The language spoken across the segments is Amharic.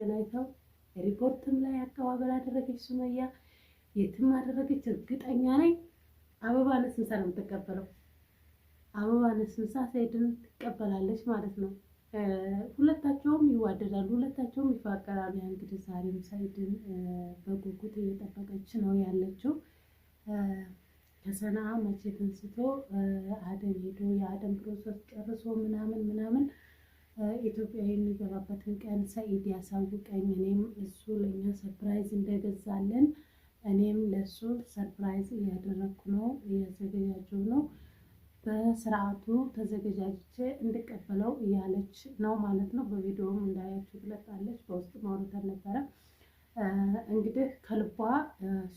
ገናይተው ሪፖርትም ላይ አቀባበል አደረገች ሱመያ የትም አደረገች እርግጠኛ ነኝ አበባ ነስንሳ ነው የምትቀበለው አበባ ነስንሳ ሰይድን ትቀበላለች ማለት ነው ሁለታቸውም ይዋደዳሉ ሁለታቸውም ይፋቀራሉ እንግዲህ ዛሬም ሰይድን በጉጉት እየጠበቀች ነው ያለችው ከሰና መቼ ተንስቶ አደም ሄዶ የአደም ፕሮሰስ ጨርሶ ምናምን ኢትዮጵያ የሚገባበትን ቀን ሰይድ ያሳውቀኝ እኔም እሱ ለኛ ሰርፕራይዝ እንደገዛለን እኔም ለሱ ሰርፕራይዝ ያደረኩ ነው እያዘጋጀው ነው በስርዓቱ ተዘጋጅቼ እንድቀበለው እያለች ነው ማለት ነው በቪዲዮም እንዳያችሁ ትለጣለች በውስጥ ማውራታ ነበረ እንግዲህ ከልቧ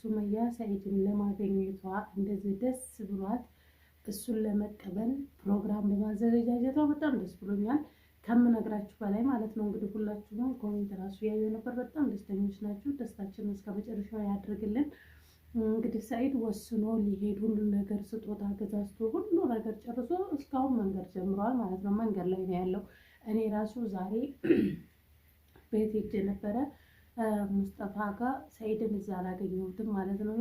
ሱመያ ሰይድን ለማግኘቷ እንደዚህ ደስ ብሏት እሱን ለመቀበል ፕሮግራም በማዘጋጀቷ በጣም ደስ ብሎኛል ከምነግራችሁ በላይ ማለት ነው እንግዲህ ሁላችሁም ኮሜንት ራሱ ያዩ ነበር በጣም ደስተኞች ናችሁ ደስታችንን እስከመጨረሻው ያድርግልን እንግዲህ ሰይድ ወስኖ ሊሄድ ሁሉ ነገር ስጦታ ገዛዝቶ ሁሉ ነገር ጨርሶ እስካሁን መንገድ ጀምሯል ማለት ነው መንገድ ላይ ነው ያለው እኔ ራሱ ዛሬ ቤት ሄጄ ነበረ ሙስጠፋ ጋር ሰይድን እዛ አላገኘሁትም ማለት ነው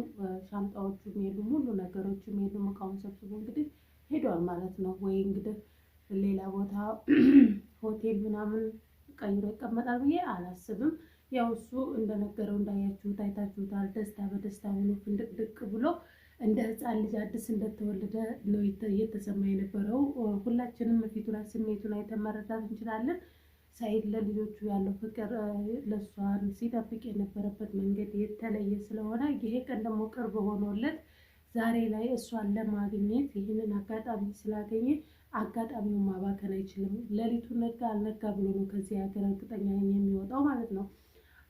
ሻንጣዎቹም የሉም ሁሉ ነገሮችም የሉም እቃውን ሰብስቦ እንግዲህ ሄዷል ማለት ነው ወይ እንግዲህ ሌላ ቦታ ሆቴል ምናምን ቀይሮ ይቀመጣል ብዬ አላስብም ያው እሱ እንደነገረው እንዳያችሁት አይታችሁታል ደስታ በደስታ ሆኖ ፍንድቅድቅ ብሎ እንደ ህፃን ልጅ አዲስ እንደተወለደ ነው እየተሰማ የነበረው ሁላችንም ፊቱ ላይ ስሜቱን አይተን መረዳት እንችላለን ሰይድ ለልጆቹ ያለው ፍቅር ለሷን ሲጠብቅ የነበረበት መንገድ የተለየ ስለሆነ ይሄ ቀን ደግሞ ቅርብ ሆኖለት ዛሬ ላይ እሷን ለማግኘት ይህንን አጋጣሚ ስላገኘ አጋጣሚውን ማባከን አይችልም ለሊቱ ነጋ አልነጋ ብሎ ነው ከዚህ ሀገር እርግጠኛ ነኝ የሚወጣው ማለት ነው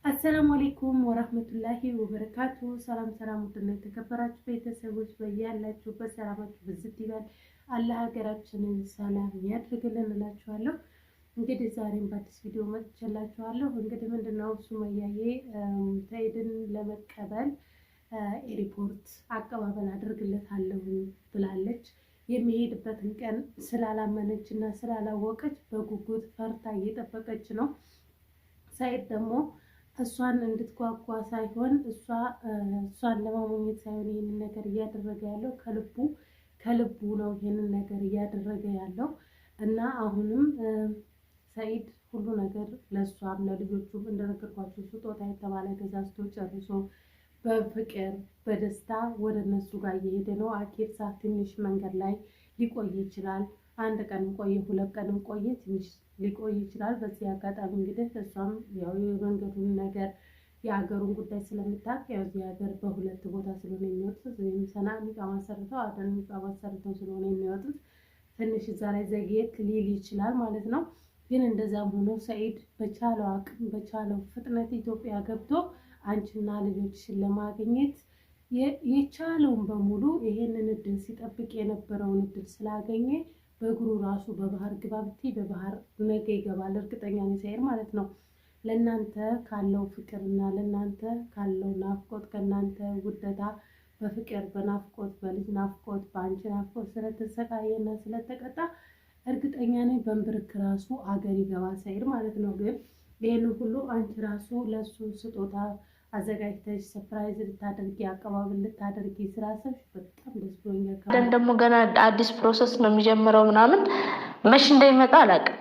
አሰላሙ አለይኩም ወራህመቱላሂ ወበረካቱ ሰላም ውድና የተከበራችሁ ቤተሰቦች በያላችሁበት ሰላማችሁ ብዝት ይበል አላህ ሀገራችንን ሰላም ያድርግልን እላችኋለሁ እንግዲህ ዛሬም በአዲስ ቪዲዮ መጥቻላችኋለሁ እንግዲህ ምንድነው ሱመያዬ ሰይድን ለመቀበል ኤርፖርት አቀባበል አድርግለታለሁ ብላለች የሚሄድበትን ቀን ስላላመነችና ስላላወቀች በጉጉት ፈርታ እየጠበቀች ነው ሰይድ ደግሞ እሷን እንድትጓጓ ሳይሆን እሷን ለማሞኘት ሳይሆን ይሄንን ነገር እያደረገ ያለው ከልቡ ነው ይሄንን ነገር እያደረገ ያለው እና አሁንም ሰይድ ሁሉ ነገር ለሷም ለልጆቹም እንደነገርኳችሁ ስጦታ የተባለ ገዛዝቶ ጨርሶ በፍቅር በደስታ ወደ እነሱ ጋር እየሄደ ነው አኪር ሰዓት ትንሽ መንገድ ላይ ሊቆይ ይችላል አንድ ቀን ቆየ ሁለት ቀን ቆየ ትንሽ ሊቆይ ይችላል በዚህ አጋጣሚ እንግዲህ እሷም ያው የመንገዱን ነገር የሀገሩን ጉዳይ ስለምታውቅ ያው እዚህ ሀገር በሁለት ቦታ ስለሆነ የሚወጡት ወይም ሰናን ማሰርተው አደን ማሰርተው ስለሆነ የሚወጡት ትንሽ እዛ ላይ ዘግየት ሊል ይችላል ማለት ነው ግን እንደዛም ሆኖ ሰይድ በቻለው አቅም በቻለው ፍጥነት ኢትዮጵያ ገብቶ አንቺና ልጆችሽን ለማግኘት የቻለውን በሙሉ ይሄንን እድል ሲጠብቅ የነበረውን እድል ስላገኘ በእግሩ ራሱ በባህር ግባብቲ በባህር ነገ ይገባል እርግጠኛ ነኝ ሰይድ ማለት ነው ለናንተ ካለው ፍቅርና ለናንተ ካለው ናፍቆት ከናንተ ውደታ በፍቅር በናፍቆት በልጅ ናፍቆት በአንቺ ናፍቆት ስለተሰቃየና ስለተቀጣ እርግጠኛ ነኝ በእንብርክ ራሱ አገር ይገባል ሰይድ ማለት ነው ግን ይሄን ሁሉ አንቺ ራሱ ለሱ ስጦታ አዘጋጅተሽ ሰርፕራይዝ ልታደርጊ አቀባበል ልታደርጊ ስላሰብሽ በጣም ደስ ብሎኛል ደግሞ ገና አዲስ ፕሮሰስ ነው የሚጀምረው ምናምን መች እንደሚመጣ አላውቅም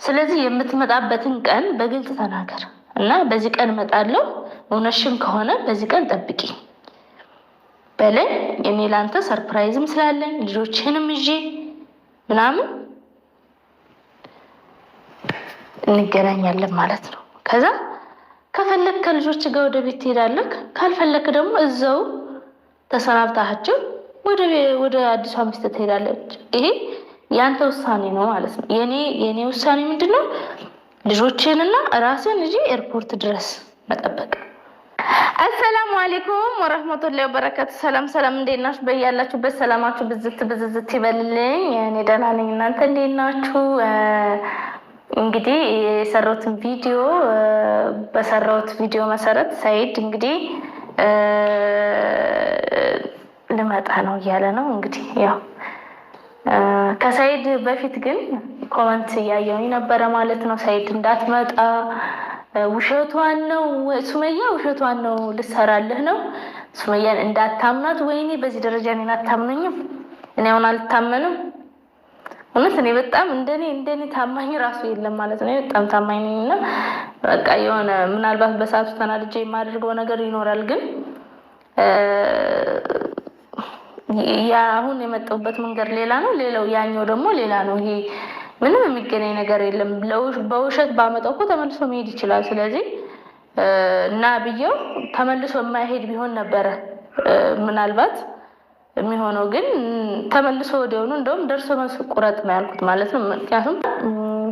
ስለዚህ የምትመጣበትን ቀን በግልጽ ተናገር እና በዚህ ቀን እመጣለሁ እውነትሽም ከሆነ በዚህ ቀን ጠብቂ በለኝ እኔ ላንተ ሰርፕራይዝም ስላለኝ ልጆችህንም ይዤ ምናምን እንገናኛለን ማለት ነው ከዛ ከፈለክ ከልጆች ጋር ወደ ቤት ትሄዳለህ ካልፈለክ ደግሞ እዛው ተሰናብታችሁ ወደ አዲስ ሚስት ትሄዳለች ይሄ ያንተ ውሳኔ ነው ማለት ነው የኔ ውሳኔ ምንድነው ልጆችንና ራስን ልጅ ኤርፖርት ድረስ መጠበቅ አሰላሙ አለይኩም ወራህመቱላሂ ወበረካቱ ሰላም እንዴት ናችሁ በያላችሁበት ሰላማችሁ ብዝት ይበልልኝ እኔ ደህና ነኝ እናንተ እንዴት ናችሁ እንግዲህ የሰራሁትን ቪዲዮ በሰራሁት ቪዲዮ መሰረት ሰይድ እንግዲህ ልመጣ ነው እያለ ነው እንግዲህ ያው ከሰይድ በፊት ግን ኮሜንት ያየሁኝ ነበር ማለት ነው ሰይድ እንዳትመጣ ውሸቷን ነው ሱመያ ውሸቷን ነው ልሰራልህ ነው ሱመያን እንዳታምናት ወይኔ በዚህ ደረጃ እኔን አታምነኝም እኔ አሁን አልታመንም እውነት እኔ በጣም እንደኔ ታማኝ ራሱ የለም ማለት ነው በጣም ታማኝ ነኝና በቃ የሆነ ምናልባት በሰዓቱ ተናድጄ የማደርገው ነገር ይኖራል ግን ያ አሁን የመጣሁበት መንገድ ሌላ ነው ሌላው ያኛው ደግሞ ሌላ ነው ይሄ ምንም የሚገናኝ ነገር የለም በውሸት ባመጣው እኮ ተመልሶ መሄድ ይችላል ስለዚህ እና ብየው ተመልሶ የማይሄድ ቢሆን ነበር ምናልባት የሚሆነው ግን ተመልሶ ወዲያው ነው እንደውም ደርሶ መልስ ቁረጥ ነው ያልኩት ማለት ነው ምክንያቱም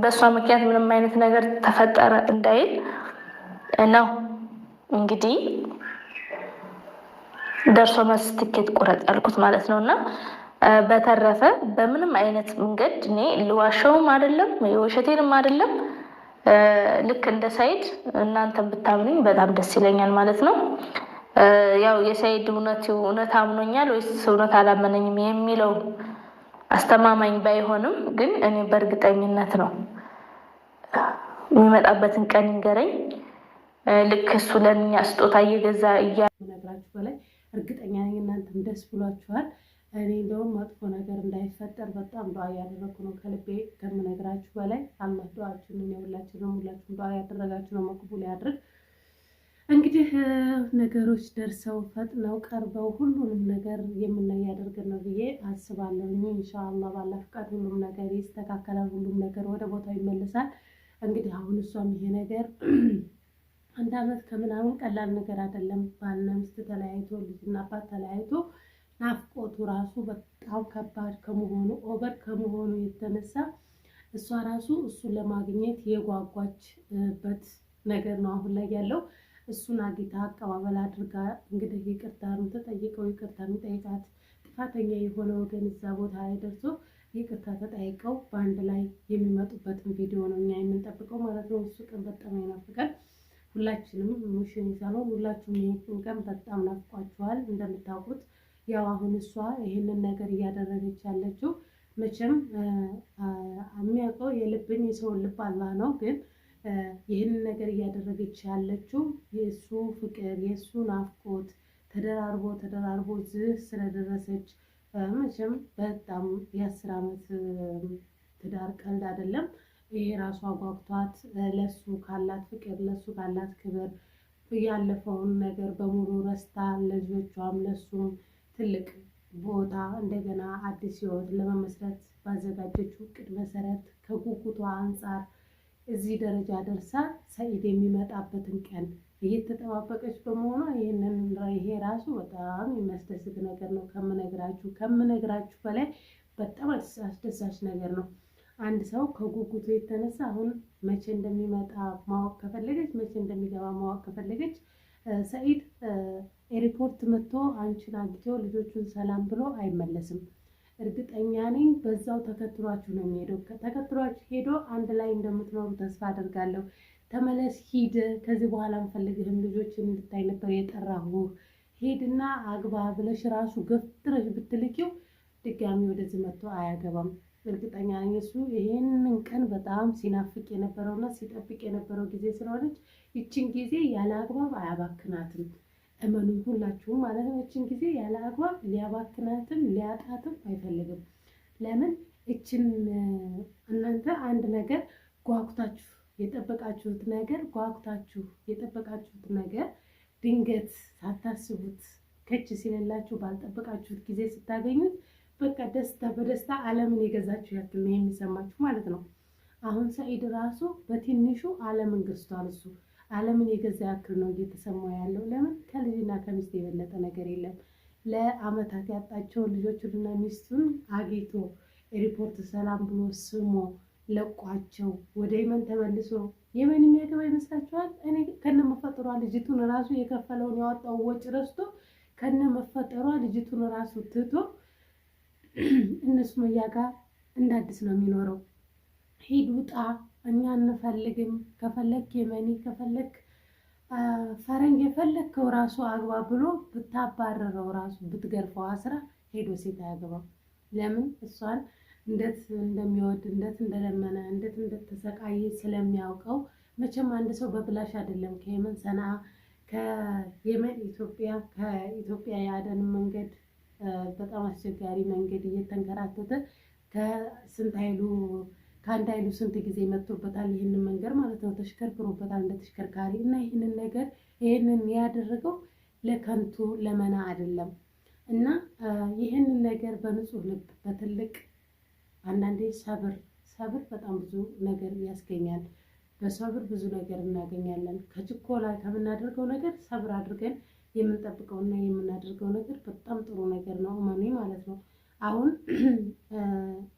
በሷ ምክንያት ምንም አይነት ነገር ተፈጠረ እንዳይል ነው እንግዲህ ደርሶ መልስ ትኬት ቁረጥ ያልኩት ማለት ነውና በተረፈ በምንም አይነት መንገድ እኔ ልዋሸውም አይደለም የውሸቴንም አይደለም ልክ እንደ ሰይድ እናንተም ብታምኑኝ በጣም ደስ ይለኛል ማለት ነው ያው የሰይድ እውነት አምኖኛል ወይስ እውነት አላመነኝም የሚለው አስተማማኝ ባይሆንም ግን እኔ በእርግጠኝነት ነው የሚመጣበትን ቀን እንገረኝ ልክ እሱ ለኛ ስጦታ እየገዛ ነግራችሁ በላይ እርግጠኛ ነኝ እናንተም ደስ ብሏችኋል እኔ እንደውም መጥፎ ነገር እንዳይፈጠር በጣም ዱዓ ያደረኩ ነው ከልቤ ከምነግራችሁ በላይ አላህ ዱዓችንን ሁላችንም ዱዓ ያደረጋችሁ ነው መቅቡል ያድርግ እንግዲህ ነገሮች ደርሰው ፈጥነው ቀርበው ሁሉንም ነገር የምናይ ያደርገን ነው ብዬ አስባለሁ ኢንሻአላህ ባላህ ፈቃድ ሁሉም ነገር ይስተካከላል ሁሉም ነገር ወደ ቦታው ይመለሳል እንግዲህ አሁን እሷም ይሄ ነገር አንድ አመት ከምናምን ቀላል ነገር አይደለም ባልና ሚስት ተለያይቶ ልጅና አባት ተለያይቶ ናፍቆቱ ራሱ በጣም ከባድ ከመሆኑ ኦቨር ከመሆኑ የተነሳ እሷ ራሱ እሱን ለማግኘት የጓጓችበት ነገር ነው አሁን ላይ ያለው እሱን አግኝታ አቀባበል አድርጋ እንግዲህ ይቅርታም ተጠይቀው ይቅርታ የሚጠይቃት ጥፋተኛ የሆነ ወገን እዛ ቦታ ላይ ደርሶ ይቅርታ ተጠይቀው በአንድ ላይ የሚመጡበትን ቪዲዮ ነው እኛ የምንጠብቀው ማለት ነው እሱ ቀን በጣም ይናፍቃል ሁላችንም ሙሽን ይዛለው ሁላችሁም ይሄን ቀን በጣም ናፍቋችኋል እንደምታውቁት ያው አሁን እሷ ይሄንን ነገር እያደረገች ያለችው መቼም የሚያውቀው የልብን የሰው ልብ አላህ ነው ግን ይሄንን ነገር እያደረገች ያለችው የሱ ፍቅር የሱ ናፍቆት ተደራርቦ ዝህ ስለደረሰች መቼም በጣም የ10 አመት ትዳር ቀልድ አይደለም ይሄ ራሷ ጓጉቷት ለሱ ካላት ፍቅር ለሱ ካላት ክብር ያለፈውን ነገር በሙሉ ረስታ ለልጆቿም ለሱም ትልቅ ቦታ እንደገና አዲስ ህይወት ለመመስረት ባዘጋጀችው እቅድ መሰረት ከጉጉቷ አንፃር እዚህ ደረጃ ደርሳ ሰኢድ የሚመጣበትን ቀን እየተጠባበቀች በመሆኗ ይሄ ራሱ በጣም የሚያስደስት ነገር ነው ከምነግራችሁ በላይ በጣም አስደሳች ነገር ነው አንድ ሰው ከጉጉቱ የተነሳ አሁን መቼ እንደሚመጣ ማወቅ ከፈለገች መቼ እንደሚገባ ማወቅ ከፈለገች ሰኢድ ኤርፖርት መጥቶ አንቺን አግኝቶ ልጆቹን ሰላም ብሎ አይመለስም እርግጠኛ ነኝ በዛው ተከትሏችሁ ነው የሚሄደው ተከትሏችሁ ሄዶ አንድ ላይ እንደምትኖሩ ተስፋ አደርጋለሁ ተመለስ ሂድ ከዚህ በኋላ እንፈልግህም ልጆችን እንድታይ ነበር የጠራሁ ሄድና አግባ ብለሽ ራሱ ገፍትረሽ ብትልኪው ድጋሚ ወደዚህ መጥቶ አያገባም እርግጠኛ ነኝ እሱ ይሄንን ቀን በጣም ሲናፍቅ የነበረውና ሲጠብቅ የነበረው ጊዜ ስለሆነች ይችን ጊዜ ያለ አግባብ አያባክናትም እመኑኝ ሁላችሁም ማለት ነው ይችን ጊዜ ያለ አግባብ ሊያባክናትም ሊያጣትም አይፈልግም ለምን ይችን እናንተ አንድ ነገር ጓጉታችሁ የጠበቃችሁት ነገር ድንገት ሳታስቡት ከች ሲለላችሁ ባልጠበቃችሁት ጊዜ ስታገኙት በቃ ደስታ በደስታ ዓለምን የገዛችሁ ያክል ነው የሚሰማችሁ ማለት ነው አሁን ሰኢድ ራሱ በትንሹ ዓለምን ገዝቷል እሱ ዓለምን የገዛ ያክል ነው እየተሰማው ያለው ለምን ከልጅና ከሚስት የበለጠ ነገር የለም ለአመታት ያጣቸው ልጆቹንና ሚስቱን አግኝቶ ኤርፖርት ሰላም ብሎ ስሞ ለቋቸው ወደ የመን ተመልሶ የመን የሚያገባ ይመስላችኋል እኔ ከነመፈጠሯ ልጅቱን ራሱ የከፈለውን ያወጣው ወጭ ረስቶ ከነመፈጠሯ ልጅቱን ራሱ ትቶ እነሱ መያጋ እንዳዲስ ነው የሚኖረው ሂድ ውጣ እኛ እንፈልግም ከፈለክ የመኒ ከፈለክ ፈረንጅ የፈለከው ራሱ አግባ ብሎ ብታባረረው ራሱ ብትገርፈው አስራ ሄዶ ሴት አያገባም ለምን እሷን እንዴት እንደሚወድ እንዴት እንደለመነ እንዴት እንደተሰቃየ ስለሚያውቀው መቼም አንድ ሰው በብላሽ አይደለም ከየመን ሰንዓ ከየመን ኢትዮጵያ ከኢትዮጵያ የአደን መንገድ በጣም አስቸጋሪ መንገድ እየተንከራተተ ከስንት ኃይሉ ከአንድ ኃይሉ ስንት ጊዜ መጥቶበታል። ይህንን መንገድ ማለት ነው ተሽከርክሮበታል እንደ ተሽከርካሪ እና ይህንን ያደረገው ለከንቱ ለመና አይደለም እና ይህንን ነገር በንጹህ ልብ በትልቅ አንዳንዴ ሰብር በጣም ብዙ ነገር ያስገኛል። በሰብር ብዙ ነገር እናገኛለን። ከችኮላ ከምናደርገው ነገር ሰብር አድርገን የምንጠብቀውና የምናደርገው ነገር በጣም ጥሩ ነገር ነው ማለት ነው። አሁን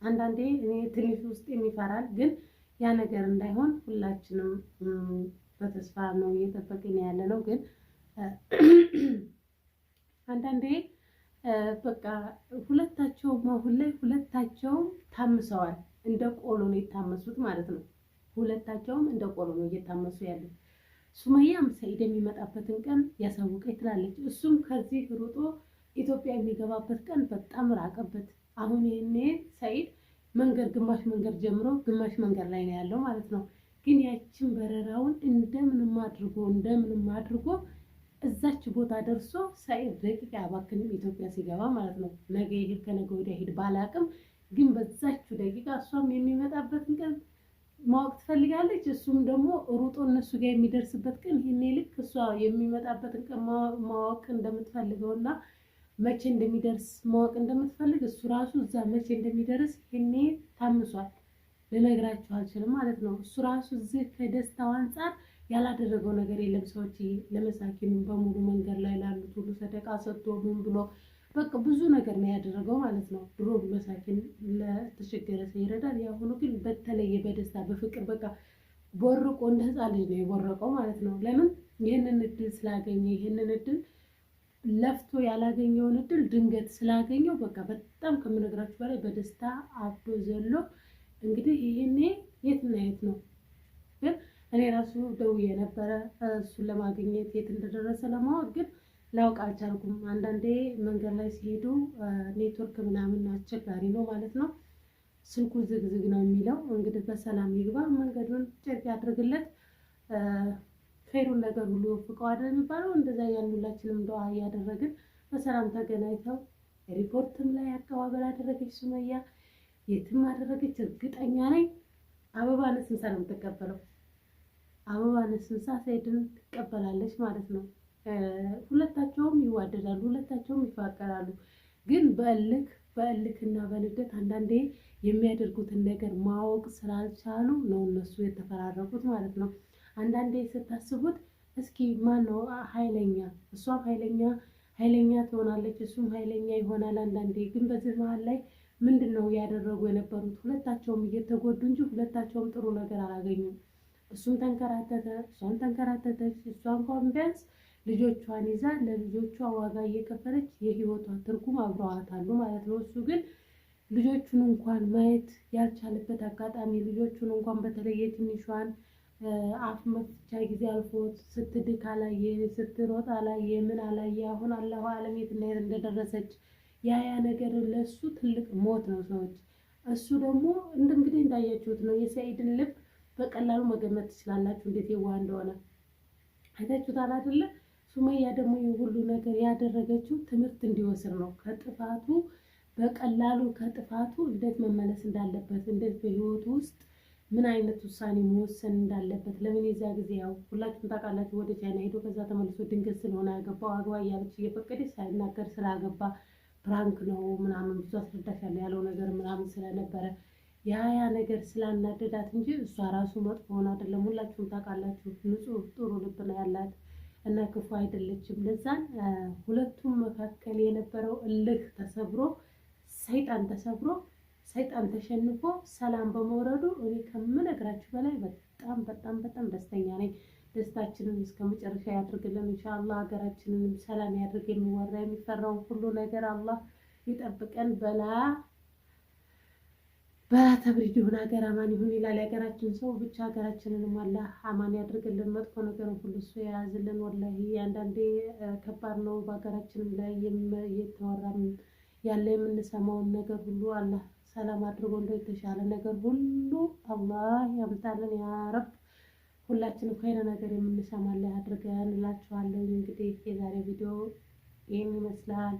አንዳንዴ እኔ ትንሽ ውስጥ የሚፈራል፣ ግን ያ ነገር እንዳይሆን ሁላችንም በተስፋ ነው እየጠበቅን ያለ ነው። ግን አንዳንዴ በቃ ሁለታቸውም አሁን ላይ ሁለታቸውም ታምሰዋል። እንደ ቆሎ ነው የታመሱት ማለት ነው። ሁለታቸውም እንደ ቆሎ ነው እየታመሱ ያሉት። ሱመያም ሰኢድ የሚመጣበትን ቀን ያሳውቀኝ ትላለች። እሱም ከዚህ ሩጦ ኢትዮጵያ የሚገባበት ቀን በጣም ራቀበት። አሁን ይሄኔ ሰኢድ ግማሽ መንገድ ጀምሮ ግማሽ መንገድ ላይ ነው ያለው ማለት ነው። ግን ያችን በረራውን እንደምንም አድርጎ እዛች ቦታ ደርሶ ሰኢድ ደቂቃ ያባክንም ኢትዮጵያ ሲገባ ማለት ነው። ነገ ይሄድ ከነገ ወዲያ ሄድ ባላቅም፣ ግን በዛችው ደቂቃ እሷም የሚመጣበትን ቀን ማወቅ ትፈልጋለች። እሱም ደግሞ ሩጦ እነሱ ጋር የሚደርስበት ቀን ይሄኔ ልክ እሷ የሚመጣበትን ቀን ማወቅ እንደምትፈልገውና መቼ እንደሚደርስ ማወቅ እንደምትፈልግ እሱ ራሱ እዛ መቼ እንደሚደርስ ይሄኔ ታምሷል። ልነግራችሁ አልችልም ማለት ነው። እሱ ራሱ እዚህ ከደስታው አንጻር ያላደረገው ነገር የለም። ሰዎች ለመሳኪኑ በሙሉ መንገድ ላይ ላሉት ሁሉ ሰደቃ ሰጥቶ ምን ብሎ በቃ ብዙ ነገር ነው ያደረገው ማለት ነው። ድሮ መሳኪን ለተቸገረ ሰው ይረዳል። ያሁኑ ግን በተለየ በደስታ በፍቅር በቃ ቦርቆ እንደ ህፃን ልጅ ነው የቦረቀው ማለት ነው። ለምን? ይህንን እድል ስላገኘ፣ ይህንን እድል ለፍቶ ያላገኘውን እድል ድንገት ስላገኘው በቃ በጣም ከምነግራችሁ በላይ በደስታ አብዶ ዘሎ እንግዲህ ይሄኔ የትና የት ነው። ግን እኔ ራሱ ደውዬ ነበረ እሱን ለማግኘት የት እንደደረሰ ለማወቅ፣ ግን ላውቅ አልቻልኩም። አንዳንዴ መንገድ ላይ ሲሄዱ ኔትወርክ ምናምን አስቸጋሪ ነው ማለት ነው። ስልኩ ዝግዝግ ነው የሚለው። እንግዲህ በሰላም ይግባ፣ መንገዱን ጨርቅ ያድርግለት፣ ኸይሩን ነገር ሁሉ ወፍቀው አይደል የሚባለው። እንደዛ ያን ሁላችንም ዱዓ እያደረግን በሰላም ተገናኝተው ሪፖርትም ላይ አቀባበል አደረገች ሱመያ፣ የትም አደረገች። እርግጠኛ ነኝ አበባ ነስንሳ ነው የምትቀበለው። አበባ ነስንሳ ሰኢድን ትቀበላለች ማለት ነው። ሁለታቸውም ይዋደዳሉ፣ ሁለታቸውም ይፋቀራሉ። ግን በእልክና በንዴት አንዳንዴ የሚያደርጉትን ነገር ማወቅ ስላልቻሉ ነው እነሱ የተፈራረቁት ማለት ነው። አንዳንዴ ስታስቡት እስኪ ማን ነው ኃይለኛ? እሷም ኃይለኛ ትሆናለች፣ እሱም ኃይለኛ ይሆናል አንዳንዴ። ግን በዚህ መሀል ላይ ምንድን ነው ያደረጉ የነበሩት? ሁለታቸውም እየተጎዱ እንጂ ሁለታቸውም ጥሩ ነገር አላገኙም። እሱም ተንከራተተ፣ እሷም ተንከራተተች። እሷ እንኳን ቢያንስ ልጆቿን ይዛ ለልጆቿ ዋጋ እየከፈለች የህይወቷ ትርጉም አብረዋታሉ ማለት ነው። እሱ ግን ልጆቹን እንኳን ማየት ያልቻለበት አጋጣሚ፣ ልጆቹን እንኳን በተለይ የትንሿን አፍ መፍቻ ጊዜ አልፎት ስትድክ አላየ፣ ስትሮጥ አላየ፣ ምን አላየ። አሁን አላሁ አለም የት እና የት እንደደረሰች ያ ነገር ለሱ ትልቅ ሞት ነው ሰዎች። እሱ ደግሞ እንግዲህ እንዳያችሁት ነው የሰኢድን ልብ በቀላሉ መገመት ትችላላችሁ እንዴት የዋህ እንደሆነ አይታችሁታል አይደለ? ሱመያ ደግሞ ሁሉ ነገር ያደረገችው ትምህርት እንዲወስድ ነው። ከጥፋቱ በቀላሉ ከጥፋቱ እንዴት መመለስ እንዳለበት፣ እንዴት በህይወቱ ውስጥ ምን አይነት ውሳኔ መወሰን እንዳለበት። ለምን የዛ ጊዜ ያው ሁላችሁም ታውቃላችሁ ወደ ቻይና ሄዶ ከዛ ተመልሶ ድንገት ስለሆነ ያገባው አግባ እያለች እየፈቀደች ሳይናገር ስላገባ ፕራንክ ነው ምናምን ብዙ አስረዳሻለሁ ያለው ነገር ምናምን ስለነበረ ያ ነገር ስላናደዳት እንጂ እሷ ራሱ መጥፎ ሆነ አይደለም። ሁላችሁም ታውቃላችሁ ንጹህ ጥሩ ልብ ነው ያላት እና ክፉ አይደለችም። ለዛን ሁለቱም መካከል የነበረው እልህ ተሰብሮ ሰይጣን ተሸንፎ ሰላም በመውረዱ እኔ ከምነግራችሁ በላይ በጣም ደስተኛ ነኝ። ደስታችንን እስከ መጨረሻ ያድርግልን ኢንሻአላህ። ሀገራችንንም ሰላም ያድርግ። የሚወራ የሚፈራውን ሁሉ ነገር አላህ ይጠብቀን። በተብሪድ ይሁን ሀገር አማን ይሁን ይላል የሀገራችን ሰው። ብቻ ሀገራችንንም አላህ አማን ያድርግልን። መጥፎ ነገርን ሁሉ እሱ የያዝልን። ወላሂ አንዳንዴ ከባድ ነው። በሀገራችንም ላይ እየተወራም ያለ የምንሰማውን ነገር ሁሉ አላህ ሰላም አድርጎ እንደው የተሻለ ነገር ሁሉ አላህ ያምጣልን ያ ረብ። ሁላችንም ከይነ ነገር የምንሰማለን አድርገን እላችኋለሁ። እንግዲህ የዛሬ ቪዲዮ ይህን ይመስላል።